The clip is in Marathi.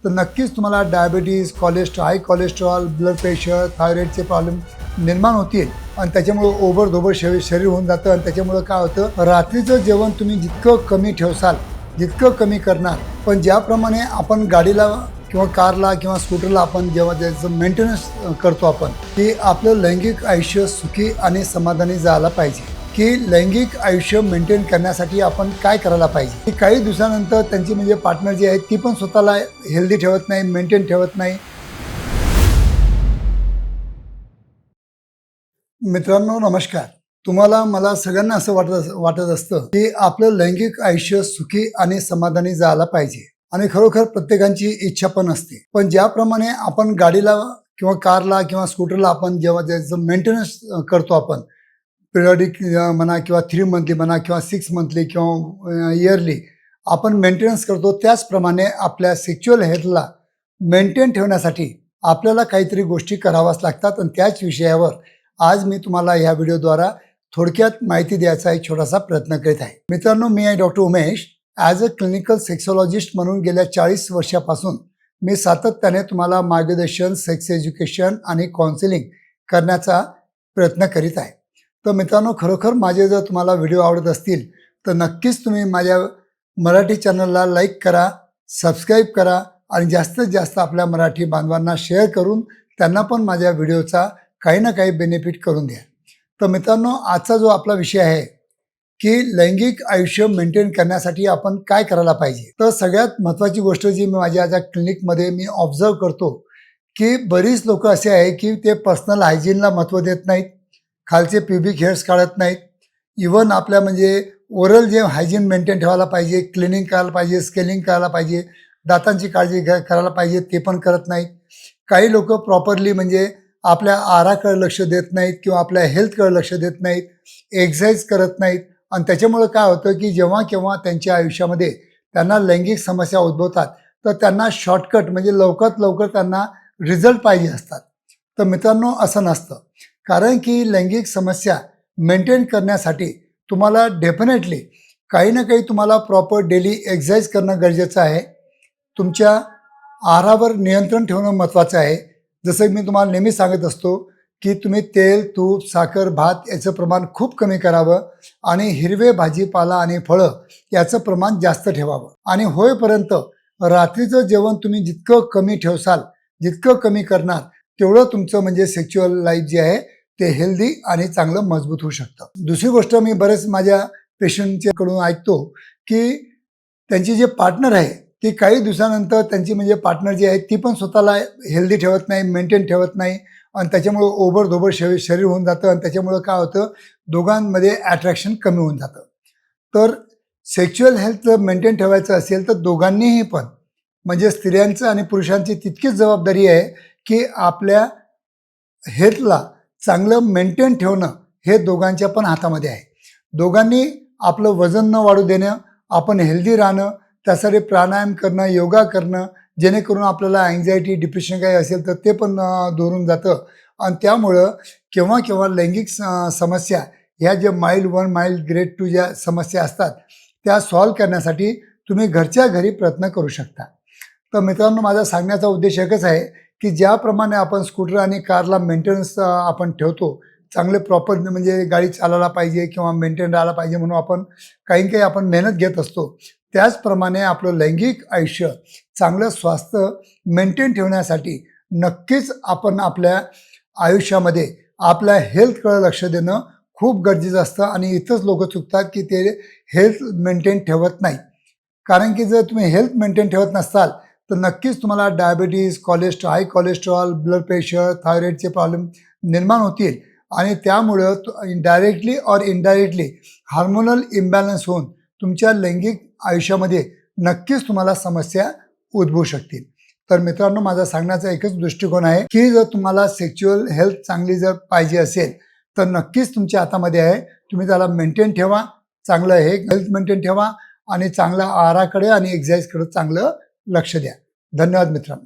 तर नक्कीच तुम्हाला डायबिटीज, हाय कोलेस्ट्रॉल, ब्लड प्रेशर, थायरॉईडचे प्रॉब्लेम निर्माण होतील आणि त्याच्यामुळे ओबडधोबड शरीर होऊन जातं आणि त्याच्यामुळे काय होतं, रात्रीचं जेवण तुम्ही जितकं कमी ठेवसाल जितकं कमी करणार. पण ज्याप्रमाणे आपण गाडीला किंवा कारला किंवा स्कूटरला आपण जेव्हा त्याचं मेंटेनन्स करतो आपण, की आपलं लैंगिक आयुष्य सुखी आणि समाधानी जायला पाहिजे. की लैंगिक आयुष्य मेंटेन करण्यासाठी आपण काय करायला पाहिजे, की काही दिवसानंतर त्यांची म्हणजे पार्टनर जी आहे ती पण स्वतःला हेल्दी ठेवत नाही, मेंटेन ठेवत नाही. मित्रांनो नमस्कार. तुम्हाला मला सगळ्यांना असं वाटत असतं की आपलं लैंगिक आयुष्य सुखी आणि समाधानी जायला पाहिजे आणि खरोखर प्रत्येकाची इच्छा पण असते. पण ज्याप्रमाणे आपण गाडीला किंवा कारला किंवा स्कूटरला आपण जेव्हा त्याचं मेंटेनन्स करतो आपण, पिरियडिक म्हणा किंवा 3 मंथली म्हणा किंवा 6 मंथली किंवा इयरली आपण मेंटेनन्स करतो, त्याचप्रमाणे आपल्या सेक्च्युअल हेल्थला मेंटेन ठेवण्यासाठी आपल्याला काहीतरी गोष्टी कराव्याच लागतात आणि त्याच विषयावर आज मी तुम्हाला ह्या व्हिडिओद्वारा थोडक्यात माहिती द्यायचा एक छोटासा प्रयत्न करीत आहे. मित्रांनो, मी आहे doctor Umesh. As a clinical sexologist म्हणून गेल्या 40 वर्षापासून मी सातत्याने तुम्हाला मार्गदर्शन, सेक्स एज्युकेशन आणि काउन्सिलिंग करण्याचा प्रयत्न करीत आहे. तर मित्रांनो, खरोखर माझे जर तुम्हाला व्हिडिओ आवडत असतील तर नक्कीच तुम्ही माझ्या मराठी चॅनलला लाईक करा, सबस्क्राईब करा आणि जास्तीत जास्त आपल्या मराठी बांधवांना शेअर करून त्यांना पण माझ्या व्हिडिओचा काही ना काही बेनिफिट करून द्या. तर मित्रांनो, आजचा जो आपला विषय आहे की लैंगिक आयुष्य मेंटेन करण्यासाठी आपण काय करायला पाहिजे. तर सगळ्यात महत्त्वाची गोष्ट जी मी माझ्या आज क्लिनिकमध्ये मी ऑब्झर्व करतो की बरीच लोक असे आहे की ते पर्सनल हायजीनला महत्त्व देत नाहीत, खालचे प्युबिक हेअर्स काढत नाहीत, इवन आपल्या म्हणजे ओरल जे हायजीन मेंटेन ठेवायला पाहिजे, क्लिनिंग करायला पाहिजे, स्केलिंग करायला पाहिजे, दातांची काळजी करायला पाहिजे, ते पण करत नाहीत. काही लोक प्रॉपरली म्हणजे आपल्या आहाराकडे लक्ष देत नाहीत किंवा आपल्या हेल्थकडे लक्ष देत नाहीत, एक्सरसाइज करत नाहीत आणि त्याच्यामुळे काय होतं की जेव्हा केव्हा त्यांच्या आयुष्यामध्ये त्यांना लैंगिक समस्या उद्भवतात तर त्यांना शॉर्टकट म्हणजे लवकरात लवकर त्यांना रिझल्ट पाहिजे असतात. तर मित्रांनो, असं नसतं. कारण की लैंगिक समस्या मेंटेन करण्यासाठी तुम्हाला डेफिनेटली काही ना काही तुम्हाला प्रॉपर डेली एक्सरसाइज करणं गरजेचं आहे. तुमच्या आहारावर नियंत्रण ठेवणं महत्त्वाचं आहे. जसं मी तुम्हाला नेहमी सांगत असतो की तुम्ही तेल, तूप, साखर, भात याचं प्रमाण खूप कमी करावं आणि हिरवे भाजीपाला आणि फळं याचं प्रमाण जास्त ठेवावं. आणि होईपर्यंत रात्रीचं जेवण तुम्ही जितकं कमी ठेवसाल, जितकं कमी करणार, तेवढं तुमचं म्हणजे सेक्च्युअल लाईफ जे आहे ते हेल्दी आणि चांगलं मजबूत होऊ शकतं. दुसरी गोष्ट, मी बरेच माझ्या पेशंटच्या कडून ऐकतो की त्यांची जे पार्टनर आहे ती काही दिवसानंतर त्यांची म्हणजे पार्टनर जी आहे ती पण स्वतःला हेल्दी ठेवत नाही, मेंटेन ठेवत नाही आणि त्याच्यामुळे ओबडधोबड शरीर होऊन जातं आणि त्याच्यामुळे काय होतं, दोघांमध्ये अट्रॅक्शन कमी होऊन जातं. तर सेक्च्युअल हेल्थ जर मेंटेन ठेवायचं असेल तर दोघांनीही पण म्हणजे स्त्रियांचं आणि पुरुषांची तितकीच जबाबदारी आहे की आपल्या हेल्थला चांगलं मेंटेन ठेवणं हे दोघांच्या पण हातामध्ये आहे. दोघांनी आपलं वजन न वाढू देणं, आपण हेल्दी राहणं, त्यासाठी प्राणायाम करणं, योगा करणं, जेणेकरून आपल्याला अँझायटी, डिप्रेशन काही असेल तर ते पण दूर जातं आणि त्यामुळं केव्हा केव्हा लैंगिक समस्या ह्या ज्या माइल्ड 1, माइल्ड ग्रेड 2 ज्या समस्या असतात त्या सॉल्व्ह करण्यासाठी तुम्ही घरच्या घरी प्रयत्न करू शकता. तर मित्रांनो, माझा सांगण्याचा उद्देश एकच आहे की ज्याप्रमाणे आपण स्कूटर आणि कारला मेंटेनन्स आपण ठेवतो, चांगले प्रॉपर म्हणजे गाडी चालायला पाहिजे किंवा मेंटेन राहायला पाहिजे म्हणून आपण काही आपण मेहनत घेत असतो, त्याचप्रमाणे आपलं लैंगिक आयुष्य चांगलं स्वास्थ्य मेंटेन ठेवण्यासाठी नक्कीच आपण आपल्या आयुष्यामध्ये आपल्या हेल्थकडे लक्ष देणं खूप गरजेचं असतं. आणि इथंच लोक चुकतात की ते हेल्थ मेंटेन ठेवत नाही. कारण की जर तुम्ही हेल्थ मेंटेन ठेवत नसाल तर नक्कीच तुम्हाला डायबिटीज, हाय कोलेस्ट्रॉल, ब्लड प्रेशर, थायरॉईडचे प्रॉब्लेम निर्माण होतील आणि त्यामुळं डायरेक्टली और इनडायरेक्टली हार्मोनल इम्बॅलन्स होऊन तुमच्या लैंगिक आयुष्यामध्ये नक्कीच तुम्हाला समस्या उद्भवू शकतील. तर मित्रांनो, माझा सांगण्याचा एकच दृष्टिकोन आहे की जर तुम्हाला सेक्च्युअल हेल्थ चांगली जर पाहिजे असेल तर नक्कीच तुमच्या हातामध्ये आहे. तुम्ही त्याला मेंटेन ठेवा, चांगलं हेल्थ मेंटेन ठेवा आणि चांगल्या आहाराकडे आणि एक्सरसाइजकडे चांगलं लक्ष द्या. धन्यवाद मित्रांनो.